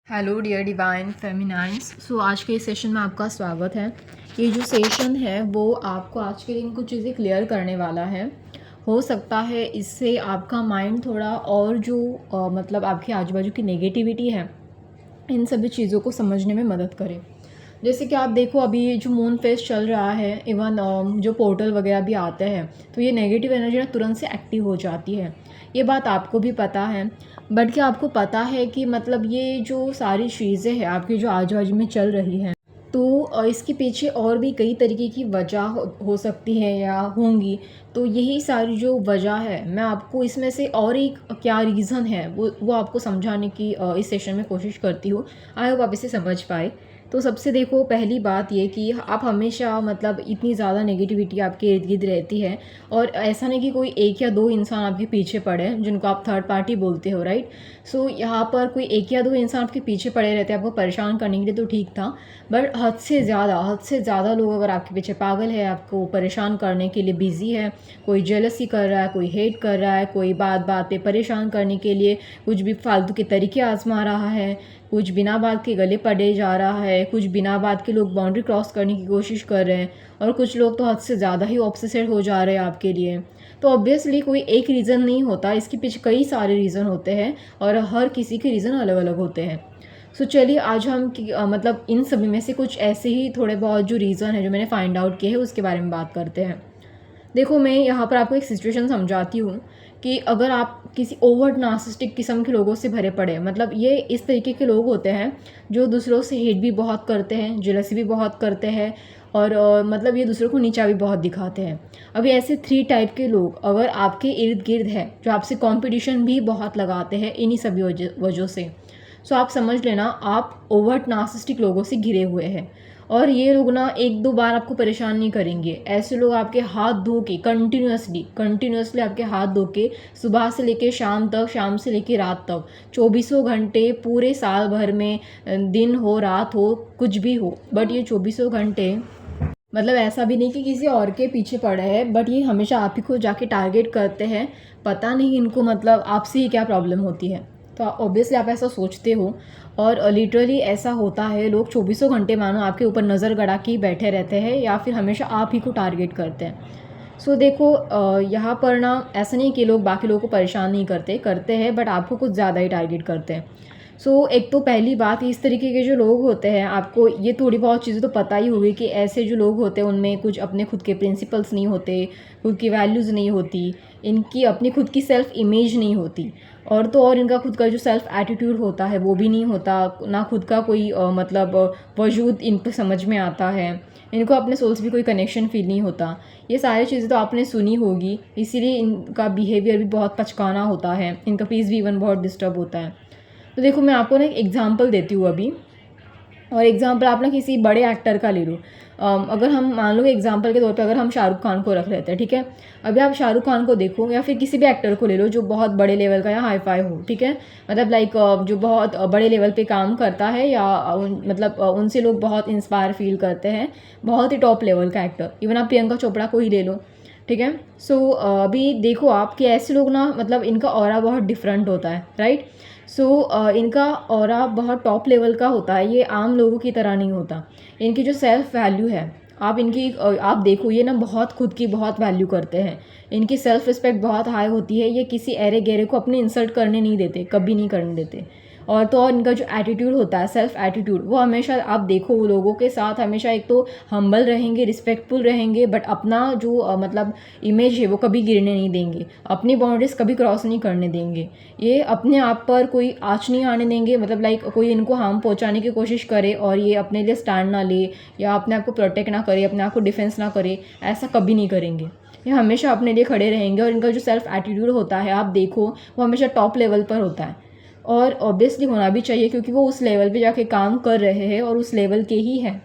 Hello dear divine फेमिनाइंस। आज के इस सेशन में आपका स्वागत है। ये जो सेशन है वो आपको आज के दिन कुछ चीज़ें क्लियर करने वाला है। हो सकता है इससे आपका माइंड थोड़ा और जो मतलब आपके आजू बाजू की नेगेटिविटी है इन सभी चीज़ों को समझने में मदद करे। जैसे कि आप देखो अभी ये जो मून फेस चल रहा है, इवन जो पोर्टल वगैरह भी आते हैं तो ये नेगेटिव एनर्जी ना तुरंत से एक्टिव हो जाती है। ये बात आपको भी पता है, बट क्या आपको पता है कि मतलब ये जो सारी चीज़ें हैं आपकी जो आजू बाजू में चल रही हैं तो इसके पीछे और भी कई तरीके की वजह हो सकती है या होंगी। तो यही सारी जो वजह है मैं आपको इसमें से और एक क्या रीज़न है वो आपको समझाने की इस सेशन में कोशिश करती हूँ। आई होप आप इसे समझ पाए। तो सबसे देखो पहली बात ये कि आप हमेशा मतलब इतनी ज़्यादा नेगेटिविटी आपके इर्द गिर्द रहती है और ऐसा नहीं कि कोई एक या दो इंसान आपके पीछे पड़े हैं जिनको आप थर्ड पार्टी बोलते हो, राइट। यहाँ पर कोई एक या दो इंसान आपके पीछे पड़े रहते हैं आपको परेशान करने के लिए तो ठीक था, बट हद से ज़्यादा लोग अगर आपके पीछे पागल है, आपको परेशान करने के लिए बिज़ी है, कोई जेलसी कर रहा है, कोई हेट कर रहा है, कोई बात बात पे परेशान करने के लिए कुछ भी फालतू के तरीके आजमा रहा है, कुछ बिना बात के गले पड़े जा रहा है, कुछ बिना बात के लोग बाउंड्री क्रॉस करने की कोशिश कर रहे हैं और कुछ लोग तो हद से ज़्यादा ही ऑब्सेसिव हो जा रहे हैं आपके लिए। तो ऑब्वियसली कोई एक रीज़न नहीं होता, इसके पीछे कई सारे रीज़न होते हैं और हर किसी के रीज़न अलग अलग होते हैं। चलिए आज हम मतलब इन सभी में से कुछ ऐसे ही थोड़े बहुत जो रीज़न है जो मैंने फाइंड आउट किए हैं उसके बारे में बात करते हैं। देखो मैं यहाँ पर आपको एक सिचुएशन समझाती हूँ कि अगर आप किसी ओवर नार्सिसिस्टिक किस्म के लोगों से भरे पड़े, मतलब ये इस तरीके के लोग होते हैं जो दूसरों से हेट भी बहुत करते हैं, जेलसी भी बहुत करते हैं और मतलब ये दूसरों को नीचा भी बहुत दिखाते हैं। अभी ऐसे 3 टाइप के लोग अगर आपके इर्द गिर्द है जो आपसे कंपटीशन भी बहुत लगाते हैं इन्हीं सभी वजहों से, आप समझ लेना आप ओवर्ट नार्सिसिस्टिक लोगों से घिरे हुए हैं। और ये लोग ना एक दो बार आपको परेशान नहीं करेंगे, ऐसे लोग आपके हाथ धो के कंटिन्यूसली आपके हाथ धो के सुबह से लेके शाम तक, शाम से लेके रात तक, चौबीसों घंटे पूरे साल भर में, दिन हो रात हो कुछ भी हो, बट ये चौबीसों घंटे मतलब ऐसा भी नहीं कि किसी और के पीछे पड़े हैं, बट ये हमेशा आप ही को जाके टारगेट करते हैं। पता नहीं इनको मतलब आपसे ही क्या प्रॉब्लम होती है। तो ऑब्वियसली आप ऐसा सोचते हो और लिटरली ऐसा होता है। लोग चौबीसों घंटे मानो आपके ऊपर नज़र गड़ा के ही बैठे रहते हैं या फिर हमेशा आप ही को टारगेट करते हैं। देखो यहाँ पर ना ऐसा नहीं कि लोग बाकी लोगों को परेशान नहीं करते हैं, बट आपको कुछ ज़्यादा ही टारगेट करते हैं। एक तो पहली बात, इस तरीके के जो लोग होते हैं आपको ये थोड़ी बहुत चीज़ें तो पता ही होगी कि ऐसे जो लोग होते हैं उनमें कुछ अपने खुद के प्रिंसिपल्स नहीं होते, खुद की वैल्यूज़ नहीं होती, इनकी अपनी खुद की सेल्फ इमेज नहीं होती, और तो और इनका खुद का जो सेल्फ एटीट्यूड होता है वो भी नहीं होता, ना खुद का कोई मतलब वजूद इन पर समझ में आता है, इनको अपने सोल से भी कोई कनेक्शन फील नहीं होता। ये सारी चीज़ें तो आपने सुनी होगी, इसीलिए इनका बिहेवियर भी बहुत पचकाना होता है, इनका पीस भी इवन बहुत डिस्टर्ब होता है। तो देखो मैं आपको ना एक एग्जांपल देती हूँ अभी, और एग्जांपल आप ना किसी बड़े एक्टर का ले लो। अगर हम मान लो एग्जांपल के तौर पे अगर हम शाहरुख खान को रख लेते हैं, ठीक है। अभी आप शाहरुख खान को देखो या फिर किसी भी एक्टर को ले लो जो बहुत बड़े लेवल का या हाई फाई हो, ठीक है, मतलब लाइक जो बहुत बड़े लेवल पे काम करता है या मतलब उनसे लोग बहुत इंस्पायर फील करते हैं, बहुत ही टॉप लेवल का एक्टर। इवन आप प्रियंका चोपड़ा को ही ले लो, ठीक है। अभी देखो आप कि ऐसे लोग ना मतलब इनका ऑरा बहुत डिफरेंट होता है, राइट। इनका ऑरा बहुत टॉप लेवल का होता है, ये आम लोगों की तरह नहीं होता। इनकी जो सेल्फ वैल्यू है, आप देखो ये ना बहुत खुद की बहुत वैल्यू करते हैं, इनकी सेल्फ रिस्पेक्ट बहुत हाई होती है, ये किसी ऐरे गहरे को अपने इंसल्ट करने नहीं देते, कभी नहीं करने देते। और तो और इनका जो एटीट्यूड होता है, सेल्फ एटीट्यूड, वो हमेशा आप देखो वो लोगों के साथ हमेशा एक तो हम्बल रहेंगे, रिस्पेक्टफुल रहेंगे, बट अपना जो मतलब इमेज है वो कभी गिरने नहीं देंगे, अपनी बाउंड्रीज कभी क्रॉस नहीं करने देंगे, ये अपने आप पर कोई आँच नहीं आने देंगे, मतलब लाइक कोई इनको हार्म पहुंचाने की कोशिश करे और ये अपने लिए स्टैंड ना ले या अपने आप को प्रोटेक्ट ना करे, अपने आप को डिफेंस ना करे, ऐसा कभी नहीं करेंगे। ये हमेशा अपने लिए खड़े रहेंगे और इनका जो सेल्फ एटीट्यूड होता है आप देखो वो हमेशा टॉप लेवल पर होता है, और ऑब्वियसली होना भी चाहिए क्योंकि वो उस लेवल पे जाके काम कर रहे हैं और उस लेवल के ही हैं।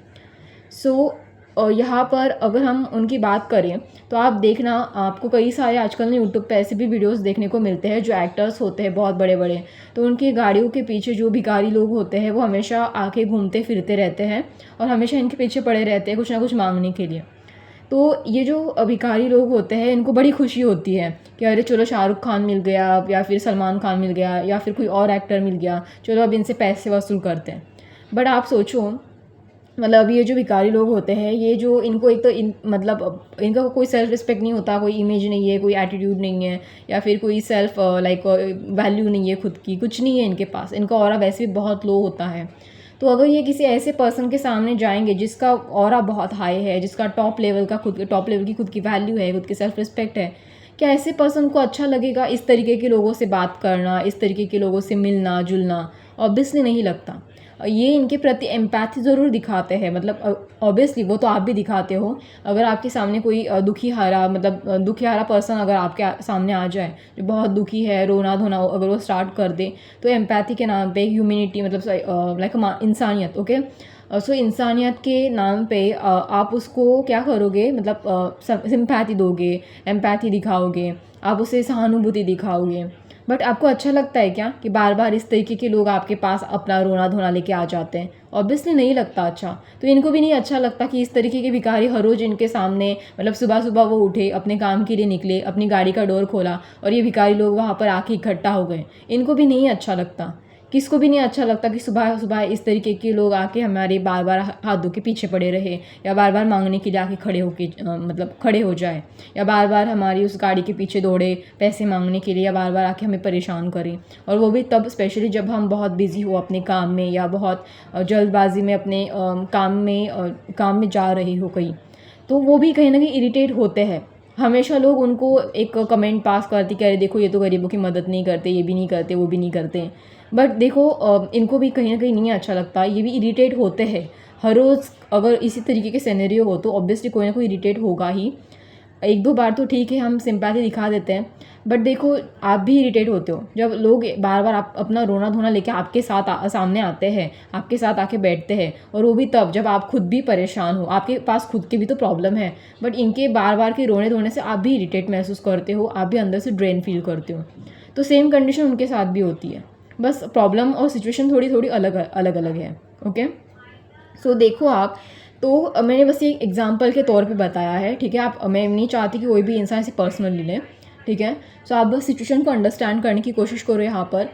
यहाँ पर अगर हम उनकी बात करें तो आप देखना आपको कई सारे आजकल यूट्यूब पे ऐसे भी वीडियोस देखने को मिलते हैं जो एक्टर्स होते हैं बहुत बड़े बड़े, तो उनकी गाड़ियों के पीछे जो भिखारी लोग होते हैं वो हमेशा आके घूमते फिरते रहते हैं और हमेशा इनके पीछे पड़े रहते हैं कुछ ना कुछ मांगने के लिए। तो ये जो भिखारी लोग होते हैं इनको बड़ी खुशी होती है कि अरे चलो शाहरुख खान मिल गया या फिर सलमान खान मिल गया या फिर कोई और एक्टर मिल गया, चलो अब इनसे पैसे वसूल करते हैं। बट आप सोचो, मतलब ये जो भिखारी लोग होते हैं, ये जो इनको एक तो मतलब इनका कोई सेल्फ रिस्पेक्ट नहीं होता, कोई इमेज नहीं है, कोई एटीट्यूड नहीं है, या फिर कोई सेल्फ लाइक वैल्यू नहीं है, खुद की कुछ नहीं है इनके पास। इनका ऑरा वैसे भी बहुत लो होता है। तो अगर ये किसी ऐसे पर्सन के सामने जाएंगे जिसका ऑरा बहुत हाई है, जिसका टॉप लेवल की खुद की वैल्यू है, खुद की सेल्फ रिस्पेक्ट है, क्या ऐसे पर्सन को अच्छा लगेगा इस तरीके के लोगों से बात करना, इस तरीके के लोगों से मिलना जुलना? ऑब्वियसली नहीं लगता। ये इनके प्रति एम्पैथी ज़रूर दिखाते हैं, मतलब ऑब्वियसली वो तो आप भी दिखाते हो। अगर आपके सामने कोई दुखी हारा पर्सन अगर आपके सामने आ जाए जो बहुत दुखी है, रोना धोना अगर वो स्टार्ट कर दे, तो एम्पैथी के नाम पे ह्यूमैनिटी, मतलब लाइक इंसानियत, ओके। सो इंसानियत के नाम पे आप उसको क्या करोगे, मतलब सिंपैथी दोगे, एम्पैथी दिखाओगे, आप उसे सहानुभूति दिखाओगे। बट आपको अच्छा लगता है क्या कि बार बार इस तरीके के लोग आपके पास अपना रोना धोना लेके आ जाते हैं? ऑब्वियसली नहीं लगता अच्छा। तो इनको भी नहीं अच्छा लगता कि इस तरीके के भिखारी हर रोज़ इनके सामने, मतलब सुबह सुबह वो उठे, अपने काम के लिए निकले, अपनी गाड़ी का डोर खोला और ये भिखारी लोग वहाँ पर आके इकट्ठा हो गए। इनको भी नहीं अच्छा लगता। किसको भी नहीं अच्छा लगता कि सुबह सुबह इस तरीके के लोग आके हमारे बार बार हाथ धो के पीछे पड़े रहे, या बार बार मांगने के लिए आके खड़े हो जाए, या बार बार हमारी उस गाड़ी के पीछे दौड़े पैसे मांगने के लिए, या बार बार आके हमें परेशान करें। और वो भी तब स्पेशली जब हम बहुत बिजी हो अपने काम में, या बहुत जल्दबाजी में अपने काम में जा रहे हो कहीं, तो वो भी कहीं ना कहीं इरिटेट होते हैं। हमेशा लोग उनको एक कमेंट पास करते कि अरे देखो ये तो गरीबों की मदद नहीं करते, ये भी नहीं करते, वो भी नहीं करते। बट देखो इनको भी कहीं ना कहीं नहीं अच्छा लगता, ये भी इरिटेट होते हैं। हर रोज़ अगर इसी तरीके के सिनेरियो हो तो ऑब्वियसली कोई ना कोई इरिटेट होगा ही। एक दो बार तो ठीक है हम सिंपैथी दिखा देते हैं, बट देखो आप भी इरिटेट होते हो जब लोग बार बार आप अपना रोना धोना लेके आपके साथ सामने आते हैं, आपके साथ आके बैठते हैं, और वो भी तब जब आप खुद भी परेशान हो, आपके पास खुद की भी तो प्रॉब्लम है। बट इनके बार बार के रोने धोने से आप भी इरिटेट महसूस करते हो, आप भी अंदर से ड्रेन फील करते हो। तो सेम कंडीशन उनके साथ भी होती है, बस प्रॉब्लम और सिचुएशन थोड़ी थोड़ी अलग अलग है, ओके। सो देखो आप, तो मैंने बस ये एग्जांपल के तौर पे बताया है, ठीक है। मैं नहीं चाहती कि कोई भी इंसान इसे पर्सनली ले, ठीक है। सो आप बस सिचुएशन को अंडरस्टैंड करने की कोशिश करो यहाँ पर।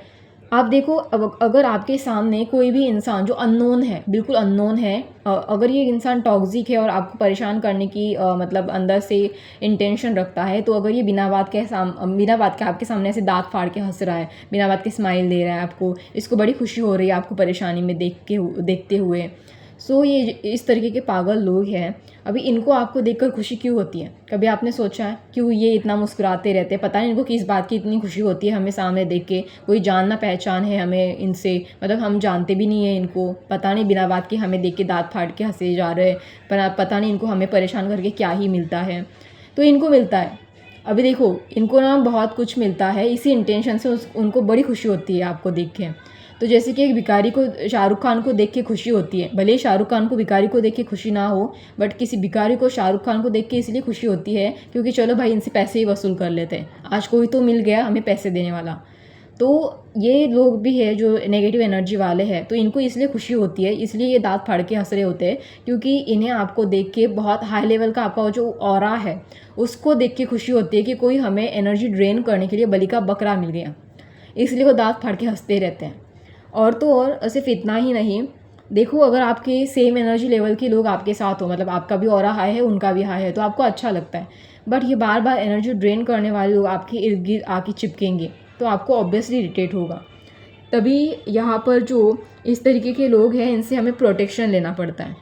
आप देखो, अगर आपके सामने कोई भी इंसान जो अननोन है, बिल्कुल अननोन है, अगर ये इंसान टॉक्सिक है और आपको परेशान करने की मतलब अंदर से इंटेंशन रखता है, तो अगर ये बिना बात के आपके सामने ऐसे दांत फाड़ के हंस रहा है, बिना बात के स्माइल दे रहा है आपको, इसको बड़ी खुशी हो रही है आपको परेशानी में देखते हुए, सो ये इस तरीके के पागल लोग हैं। अभी इनको आपको देखकर खुशी क्यों होती है? कभी आपने सोचा है क्यों ये इतना मुस्कुराते रहते हैं? पता नहीं इनको किस बात की इतनी खुशी होती है हमें सामने देख के। कोई जान ना पहचान है हमें इनसे, मतलब हम जानते भी नहीं है इनको, पता नहीं बिना बात के हमें देख के दांत फाड़ के हंसे जा रहे हैं, पर पता नहीं इनको हमें परेशान करके क्या ही मिलता है। तो इनको मिलता है, अभी देखो इनको ना बहुत कुछ मिलता है, इसी इंटेंशन से उनको बड़ी खुशी होती है आपको देख के। तो जैसे कि एक भिखारी को शाहरुख खान को देख के खुशी होती है, भले ही शाहरुख खान को भिखारी को देख के खुशी ना हो, बट किसी भिखारी को शाहरुख खान को देख के इसलिए खुशी होती है क्योंकि चलो भाई इनसे पैसे ही वसूल कर लेते हैं, आज कोई तो मिल गया हमें पैसे देने वाला। तो ये लोग भी है जो नेगेटिव एनर्जी वाले हैं, तो इनको इसलिए खुशी होती है, इसलिए ये दांत फाड़ के हंस रहे होते हैं, क्योंकि इन्हें आपको देख के बहुत हाई लेवल का आपका जो ऑरा है उसको देख के खुशी होती है कि कोई हमें एनर्जी ड्रेन करने के लिए बलि का बकरा मिल गया, इसलिए वो दांत फाड़ के हंसते रहते हैं। और तो और सिर्फ इतना ही नहीं, देखो अगर आपके सेम एनर्जी लेवल के लोग आपके साथ हो, मतलब आपका भी ऑरा हाई है उनका भी हाई है, तो आपको अच्छा लगता है। बट ये बार बार एनर्जी ड्रेन करने वाले लोग आपके इर्द गिर्द आके चिपकेंगे, तो आपको ऑब्वियसली इरिटेट होगा। तभी यहाँ पर जो इस तरीके के लोग हैं इनसे हमें प्रोटेक्शन लेना पड़ता है।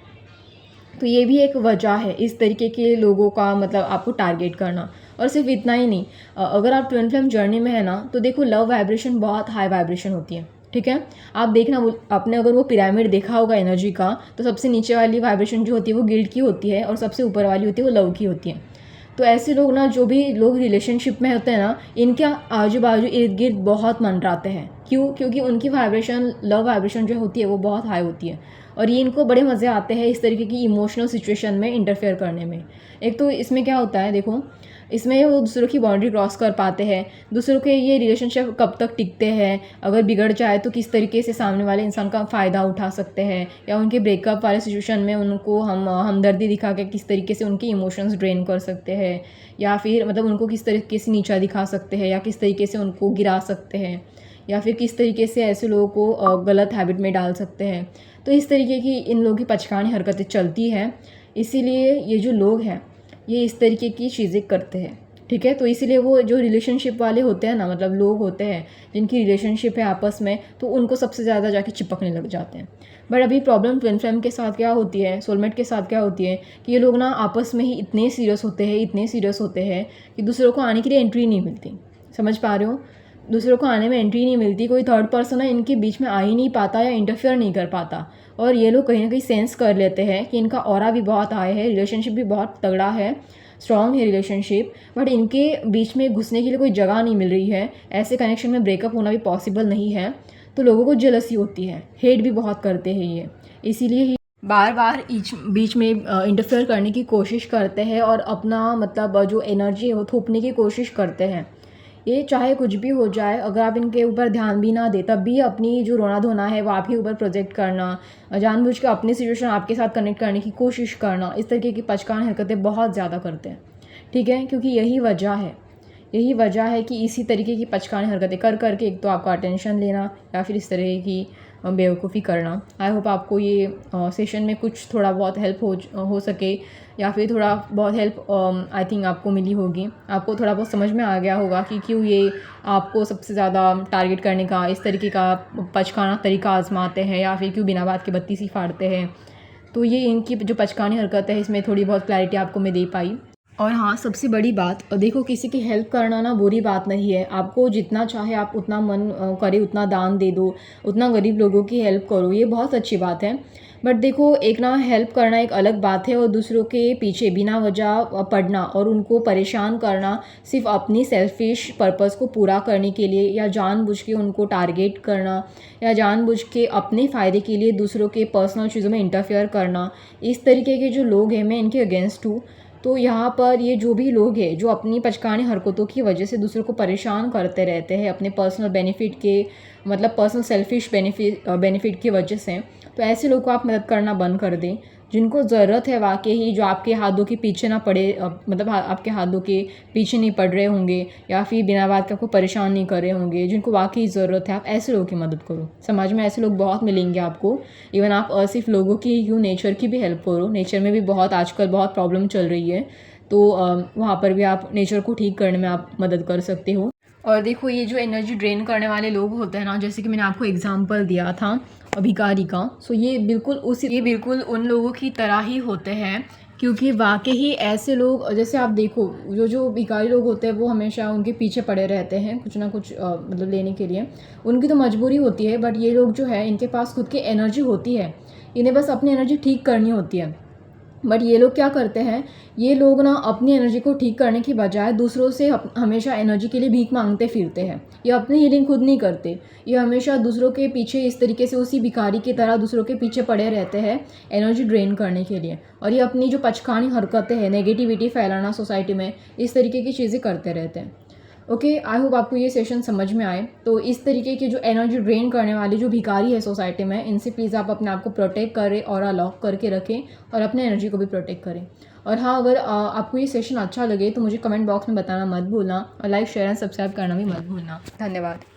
तो ये भी एक वजह है इस तरीके के लोगों का मतलब आपको टारगेट करना। और सिर्फ इतना ही नहीं, अगर आप ट्विन फ्लेम जर्नी में है ना, तो देखो लव वाइब्रेशन बहुत हाई वाइब्रेशन होती है, ठीक है। आप देखना, आपने अगर वो पिरामिड देखा होगा एनर्जी का, तो सबसे नीचे वाली वाइब्रेशन जो होती है वो गिल्ड की होती है, और सबसे ऊपर वाली होती है वो लव की होती है। तो ऐसे लोग ना, जो भी लोग रिलेशनशिप में होते हैं ना, इनके आजू बाजू इर्द गिर्द बहुत मंडराते हैं। क्यों? क्योंकि उनकी वाइब्रेशन, लव वाइब्रेशन जो होती है वो बहुत हाई होती है, और ये इनको बड़े मज़े आते हैं इस तरीके की इमोशनल सिचुएशन में इंटरफेयर करने में। एक तो इसमें क्या होता है, देखो इसमें वो दूसरों की बाउंड्री क्रॉस कर पाते हैं, दूसरों के ये रिलेशनशिप कब तक टिकते हैं, अगर बिगड़ जाए तो किस तरीके से सामने वाले इंसान का फ़ायदा उठा सकते हैं, या उनके ब्रेकअप वाले सिचुएशन में उनको हम हमदर्दी दिखा के किस तरीके से उनकी इमोशंस ड्रेन कर सकते हैं, या फिर मतलब उनको किस तरीके से नीचा दिखा सकते हैं, या किस तरीके से उनको गिरा सकते हैं, या फिर किस तरीके से ऐसे लोगों को गलत हैबिट में डाल सकते हैं। तो इस तरीके की इन लोगों की पचकानी हरकतें चलती हैं, इसीलिए ये जो लोग हैं ये इस तरीके की चीज़ें करते हैं, ठीक है। तो इसीलिए वो जो रिलेशनशिप वाले होते हैं ना, मतलब लोग होते हैं जिनकी रिलेशनशिप है आपस में, तो उनको सबसे ज़्यादा जाके चिपकने लग जाते हैं। बट अभी प्रॉब्लम ट्विन फ्लेम के साथ क्या होती है, सोलमेट के साथ क्या होती है कि ये लोग ना आपस में ही इतने सीरियस होते हैं कि दूसरों को आने के लिए एंट्री नहीं मिलती। समझ पा रहे हो? दूसरों को आने में एंट्री नहीं मिलती, कोई थर्ड पर्सन है इनके बीच में आ ही नहीं पाता या इंटरफेयर नहीं कर पाता। और ये लोग कहीं ना कहीं सेंस कर लेते हैं कि इनका ऑरा भी बहुत हाई है, रिलेशनशिप भी बहुत तगड़ा है, स्ट्रॉन्ग है रिलेशनशिप, बट इनके बीच में घुसने के लिए कोई जगह नहीं मिल रही है। ऐसे कनेक्शन में ब्रेकअप होना भी पॉसिबल नहीं है, तो लोगों को जेलसी होती है, हेट भी बहुत करते हैं ये, इसीलिए ही बार बार बीच में इंटरफेयर करने की कोशिश करते हैं और अपना मतलब जो एनर्जी है वो थोपने की कोशिश करते हैं। ये चाहे कुछ भी हो जाए, अगर आप इनके ऊपर ध्यान भी ना दे तब भी अपनी जो रोना धोना है वो आपके ऊपर प्रोजेक्ट करना, जानबूझ के अपनी सिचुएशन आपके साथ कनेक्ट करने की कोशिश करना, इस तरीके की पचकान हरकतें बहुत ज़्यादा करते हैं, ठीक है। क्योंकि यही वजह है कि इसी तरीके की पचकान हरकतें कर करके एक तो आपका अटेंशन लेना या फिर इस तरह की बेवकूफ़ी करना। आई होप आपको ये सेशन में कुछ थोड़ा बहुत हेल्प हो सके, या फिर थोड़ा बहुत हेल्प आई थिंक आपको मिली होगी, आपको थोड़ा बहुत समझ में आ गया होगा कि क्यों ये आपको सबसे ज़्यादा टारगेट करने का इस तरीके का पचकाना तरीका आजमाते हैं, या फिर क्यों बिना बात के बत्ती सी फाड़ते हैं। तो ये इनकी जो पचकानी हरकत है इसमें थोड़ी बहुत क्लैरिटी आपको मैं दे पाई। और हाँ, सबसे बड़ी बात, देखो किसी की हेल्प करना ना बुरी बात नहीं है, आपको जितना चाहे आप उतना मन करे उतना दान दे दो, उतना गरीब लोगों की हेल्प करो, ये बहुत अच्छी बात है। बट देखो एक ना हेल्प करना एक अलग बात है, और दूसरों के पीछे बिना वजह पड़ना और उनको परेशान करना सिर्फ अपनी सेल्फिश पर्पस को पूरा करने के लिए, या जानबूझ के उनको टारगेट करना, या जानबूझ के अपने फ़ायदे के लिए दूसरों के पर्सनल चीज़ों में इंटरफेयर करना, इस तरीके के जो लोग हैं मैं इनके अगेंस्ट हूँ। तो यहाँ पर ये जो भी लोग हैं जो अपनी पचकानी हरकतों की वजह से दूसरों को परेशान करते रहते हैं अपने पर्सनल बेनिफिट के, मतलब पर्सनल सेल्फिश बेनिफिट की वजह से, तो ऐसे लोगों को आप मदद करना बंद कर दें। जिनको ज़रूरत है वाकई, जो आपके हाथों के पीछे ना पड़े, मतलब आपके हाथों के पीछे नहीं पड़ रहे होंगे, या फिर बिना बात के आपको परेशान नहीं कर रहे होंगे, जिनको वाकई ज़रूरत है, आप ऐसे लोगों की मदद करो। समाज में ऐसे लोग बहुत मिलेंगे आपको। इवन आप सिर्फ लोगों की क्यों, नेचर की भी हेल्प करो। नेचर में भी बहुत आजकल बहुत प्रॉब्लम चल रही है, तो वहाँ पर भी आप नेचर को ठीक करने में आप मदद कर सकते हो। और देखो ये जो एनर्जी ड्रेन करने वाले लोग होते हैं ना, जैसे कि मैंने आपको एग्जांपल दिया था भिखारी का, सो ये बिल्कुल उन लोगों की तरह ही होते हैं, क्योंकि वाकई ही ऐसे लोग, जैसे आप देखो जो भिखारी लोग होते हैं वो हमेशा उनके पीछे पड़े रहते हैं कुछ ना कुछ मतलब लेने के लिए, उनकी तो मजबूरी होती है। बट ये लोग जो है इनके पास खुद की एनर्जी होती है, इन्हें बस अपनी एनर्जी ठीक करनी होती है। बट ये लोग क्या करते हैं, ये लोग ना अपनी एनर्जी को ठीक करने की बजाय दूसरों से हमेशा एनर्जी के लिए भीख मांगते फिरते हैं। ये अपनी हीलिंग खुद नहीं करते, ये हमेशा दूसरों के पीछे इस तरीके से उसी भिखारी की तरह दूसरों के पीछे पड़े रहते हैं एनर्जी ड्रेन करने के लिए। और ये अपनी जो पचकानी हरकतें हैं, नेगेटिविटी फैलाना सोसाइटी में, इस तरीके की चीज़ें करते रहते हैं। ओके, आई होप आपको ये सेशन समझ में आए। तो इस तरीके की जो एनर्जी ड्रेन करने वाली जो भिखारी है सोसाइटी में, इनसे प्लीज़ आप अपने आप को प्रोटेक्ट करें और लॉक करके रखें, और अपने एनर्जी को भी प्रोटेक्ट करें। और हाँ, अगर आपको ये सेशन अच्छा लगे तो मुझे कमेंट बॉक्स में बताना मत भूलना, और लाइक शेयर एंड सब्सक्राइब करना भी मत भूलना। धन्यवाद।